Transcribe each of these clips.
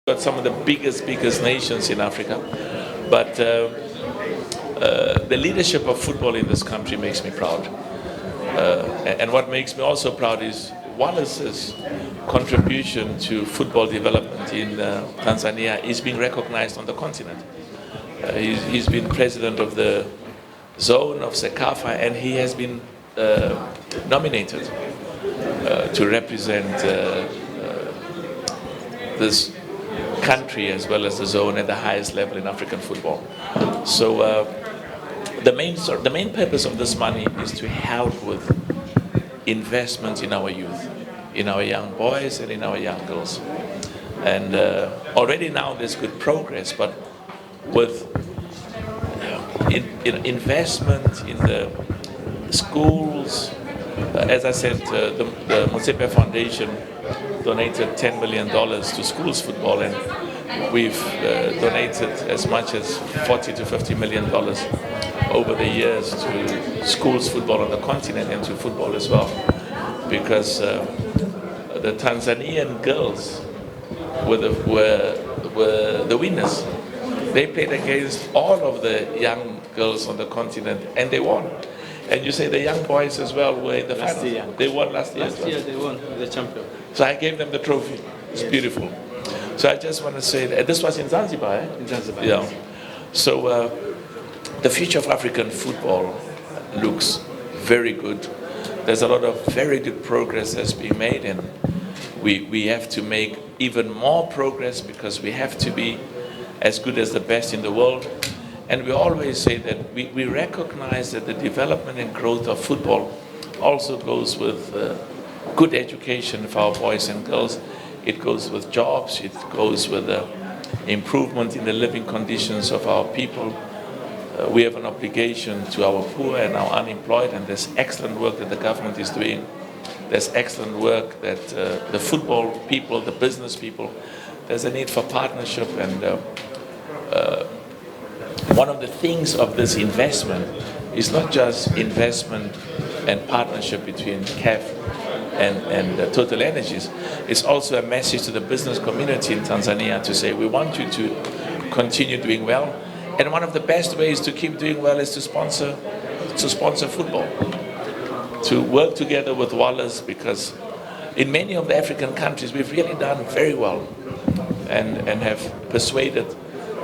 got some of the biggest nations in Africa, but the leadership of football in this country makes me proud. And what makes me also proud is Wallace's contribution to football development in Tanzania is being recognized on the continent. He's been president of the zone of Sekafa, and he has been nominated to represent this country as well as the zone at the highest level in African football. So the main purpose of this money is to help with investment in our youth, in our young boys and in our young girls. And already now there's good progress, but with investment in the schools, as I said, the Motsepe Foundation donated $10 million to schools football, and we've donated as much as $40 to $50 million over the years to schools football on the continent and to football as well, because the Tanzanian girls were the winners. They played against all of the young girls on the continent and they won. And you say the young boys as well were in the finals. Year. They won last year. Last year they won the champion. So I gave them the trophy. It's beautiful. So I just want to say that this was in Zanzibar, eh? In Zanzibar. Yeah. So the future of African football looks very good. There's a lot of very good progress that's being made, and we have to make even more progress because we have to be as good as the best in the world. And we always say that we recognize that the development and growth of football also goes with good education for our boys and girls. It goes with jobs, it goes with improvement in the living conditions of our people. We have an obligation to our poor and our unemployed, and there's excellent work that the government is doing. There's excellent work that the football people, the business people, there's a need for partnership. And one of the things of this investment is not just investment and partnership between CAF and Total Energies. It's also a message to the business community in Tanzania to say we want you to continue doing well. And one of the best ways to keep doing well is to sponsor football, to work together with Wallace, because in many of the African countries we've really done very well and have persuaded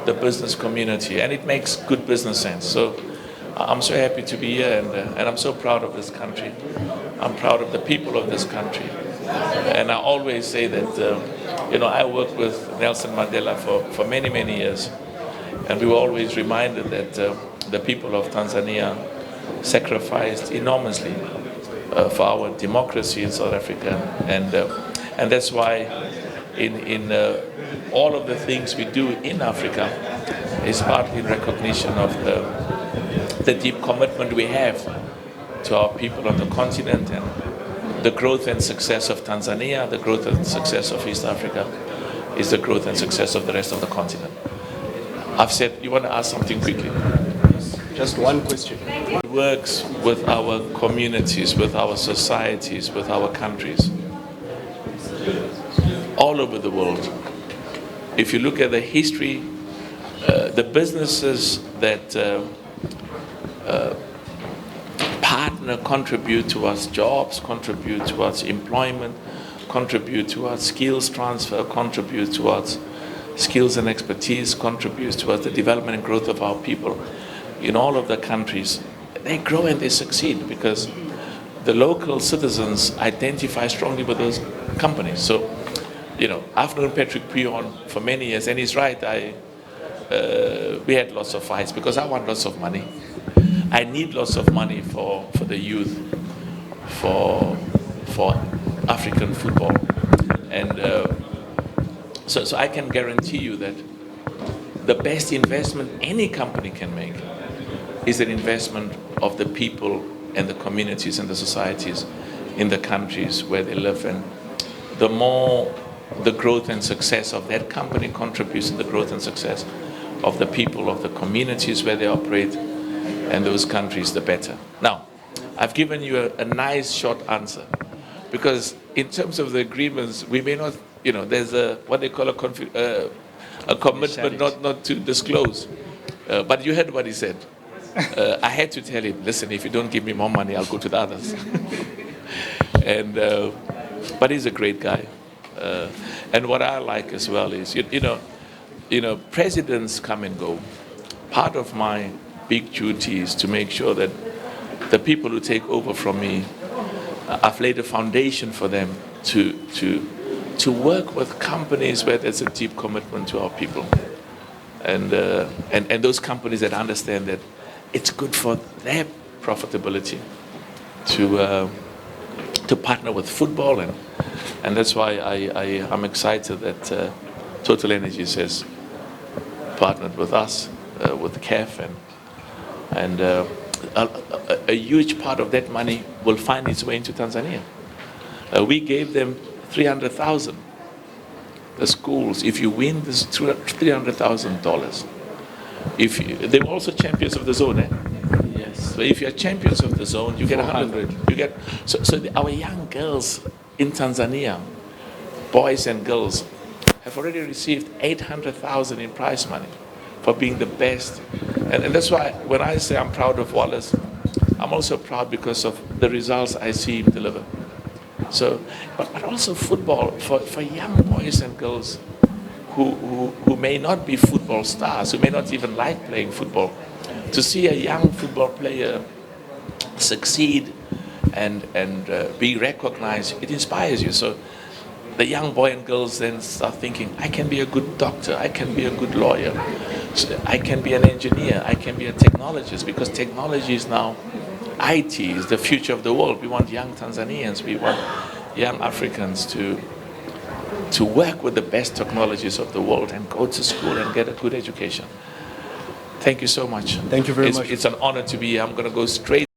the business community, and it makes good business sense. So I'm so happy to be here, and I'm so proud of this country. I'm proud of the people of this country. And I always say that, I worked with Nelson Mandela for many years, and we were always reminded that the people of Tanzania sacrificed enormously for our democracy in South Africa, and that's why in all of the things we do in Africa is partly in recognition of the deep commitment we have to our people on the continent, and the growth and success of Tanzania, the growth and success of East Africa is the growth and success of the rest of the continent. I've said, you want to ask something quickly? Just one question. It works with our communities, with our societies, with our countries all over the world. If you look at the history, the businesses that partner contribute towards jobs, contribute towards employment, contribute towards skills transfer, contribute towards skills and expertise, contribute towards the development and growth of our people in all of the countries. They grow and they succeed because the local citizens identify strongly with those companies. So, I've known Patrick Pion for many years, and he's right. We had lots of fights because I want lots of money. I need lots of money for the youth, for African football, and so I can guarantee you that the best investment any company can make is an investment of the people and the communities and the societies in the countries where they live. And the more the growth and success of that company contributes to the growth and success of the people, of the communities where they operate, and those countries, the better. Now, I've given you a nice short answer, because in terms of the agreements, we may not there's what they call a commitment not to disclose. But you heard what he said. I had to tell him, listen, if you don't give me more money, I'll go to the others. But he's a great guy. And what I like as well is, presidents come and go. Part of my big duty is to make sure that the people who take over from me, I've laid a foundation for them to work with companies where there's a deep commitment to our people. And those companies that understand that it's good for their profitability to partner with football, and that's why I'm excited that Total Energies has partnered with us, with CAF, and a huge part of that money will find its way into Tanzania. We gave them 300,000. The schools, if you win, this $300,000. They were also champions of the zone, eh? Yes. So if you're champions of the zone, you get 100. You get our young girls in Tanzania, boys and girls, have already received 800,000 in prize money for being the best. And that's why when I say I'm proud of Wallace, I'm also proud because of the results I see him deliver. So, but also football for young boys and girls who may not be football stars, who may not even like playing football, to see a young football player succeed and be recognized, it inspires you. So the young boy and girls then start thinking, I can be a good doctor, I can be a good lawyer, I can be an engineer, I can be a technologist, because technology is now, IT is the future of the world. We want young Tanzanians, we want young Africans to work with the best technologies of the world and go to school and get a good education. Thank you so much. Thank you very much. It's an honor to be here. I'm going to go straight